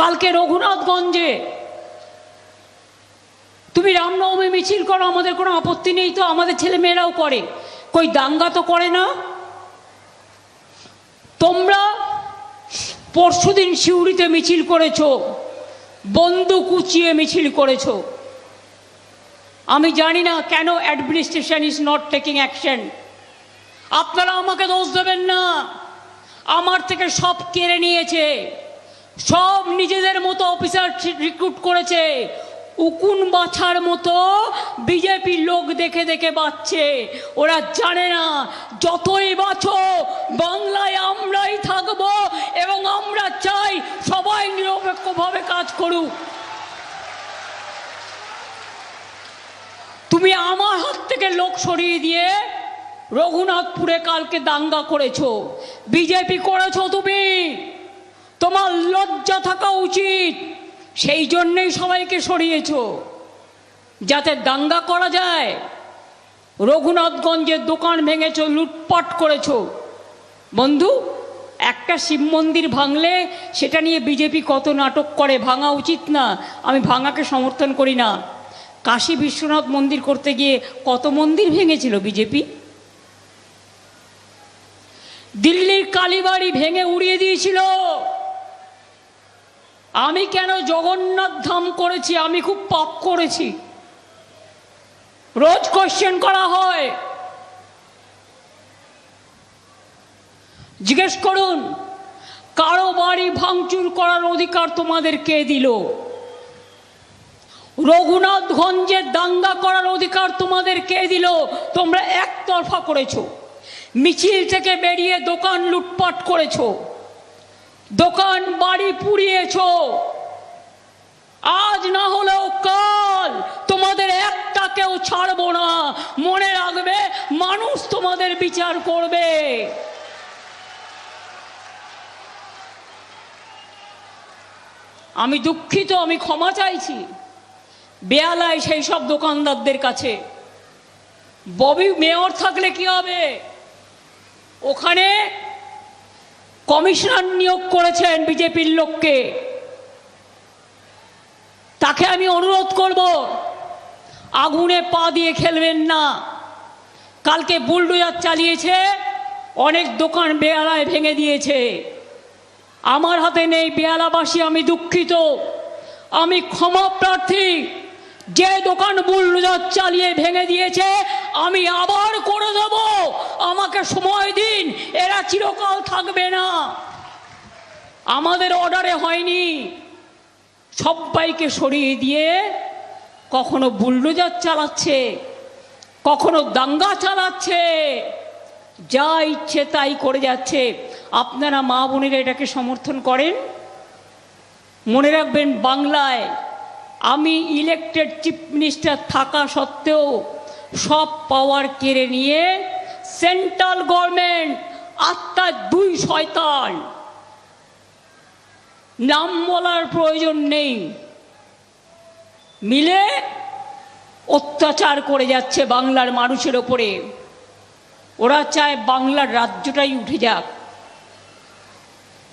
কালকে রঘুনাথগঞ্জে তুমি রামনবমী মিছিল করো, আমাদের কোনো আপত্তি নেই, তো আমাদের ছেলেমেয়েরাও করে, কই দাঙ্গা তো করে না। তোমরা পরশুদিন সিউড়িতে মিছিল করেছো, বন্দুক উঁচিয়ে মিছিল করেছো। আমি জানি না কেন administration is not taking action. আপনারা আমাকে দোষ দেবেন না, আমার থেকে সব কেড়ে নিয়েছে, সব নিজেদের মতো অফিসার রিক্রুট করেছে, উকুন বাছার মতো বিজেপির লোক দেখে দেখে বাঁচছে। ওরা জানে না যতই বাঁচো বাংলায় আমরাই থাকবো, এবং আমরা চাই সবাই নিরপেক্ষভাবে কাজ করুক। তুমি আমার হাত থেকে লোক সরিয়ে দিয়ে রঘুনাথপুরে কালকে দাঙ্গা করেছো, বিজেপি করেছো, তুমি, তোমার লজ্জা থাকা উচিত। সেই জন্যই সবাইকে সরিয়েছো, যাতে দাঙ্গা করা যায়। রঘুনাথগঞ্জের দোকান ভেঙেছো, লুটপাট করেছো। বন্ধু, একটা শিব মন্দির ভাঙলে সেটা নিয়ে বিজেপি কত নাটক করে, ভাঙা উচিত না। আমি ভাঙাকে সমর্থন করি না। কাশী বিশ্বনাথ মন্দির করতে গিয়ে কত মন্দির ভেঙেছিল বিজেপি। দিল্লির কালীবাড়ি ভেঙে উড়িয়ে দিয়েছিল। আমি কেন জগন্নাথ ধাম করেছি, আমি খুব পাপ করেছি, রোজ কোয়েশ্চেন করা হয়। জিজ্ঞেস করুন, কারো বাড়ি ভাঙচুর করার অধিকার তোমাদের কে দিল? রঘুনাথগঞ্জের দাঙ্গা করার অধিকার তোমাদের কে দিল? তোমরা একতরফা করেছো, মিছিল থেকে বেরিয়ে দোকান লুটপাট করেছো, দোকান বাড়ি পুড়িয়েছো। আজ না হলেও কাল তোমাদের একটাকেও ছাড়বো না। মনে রাখবে, মানুষ তোমাদের বিচার করবে। আমি দুঃখিত, আমি ক্ষমা চাইছি বেহালায় সেই সব দোকানদারদের কাছে। ববি মেয়র থাকলে কি হবে? ওখানে কমিশনার নিয়োগ করেছেন বিজেপির লোককে। তাকে আমি অনুরোধ করব, আগুনে পা দিয়ে খেলবেন না। কালকে বুলডোজার চালিয়েছে, অনেক দোকান বেহালায় ভেঙে দিয়েছে। আমার হাতে নেই, বেহালাবাসী, আমি দুঃখিত, আমি ক্ষমা প্রার্থী। যে দোকান বুলডোজার চালিয়ে ভেঙে দিয়েছে আমি আবার করে দেব, আমাকে সময় দিন। এরা চিরকাল থাকবে না, আমাদের অর্ডারে হয়নি। সবাইকে সরিয়ে দিয়ে কখনো বুলডোজার চালাচ্ছে, কখনো দাঙ্গা চালাচ্ছে, যা ইচ্ছে তাই করে যাচ্ছে। আপনারা মা বোনেরা এটাকে সমর্থন করেন? মনে রাখবেন, বাংলায় আমি ইলেকটেড চিফ মিনিস্টার থাকা সত্ত্বেও সব পাওয়ার কেড়ে নিয়ে সেন্ট্রাল গভর্নমেন্ট আত্মার দুই শয়তান, নাম বলার প্রয়োজন নেই, মিলে অত্যাচার করে যাচ্ছে বাংলার মানুষের ওপরে। ওরা চায় বাংলার রাজ্যটাই উঠে যাক।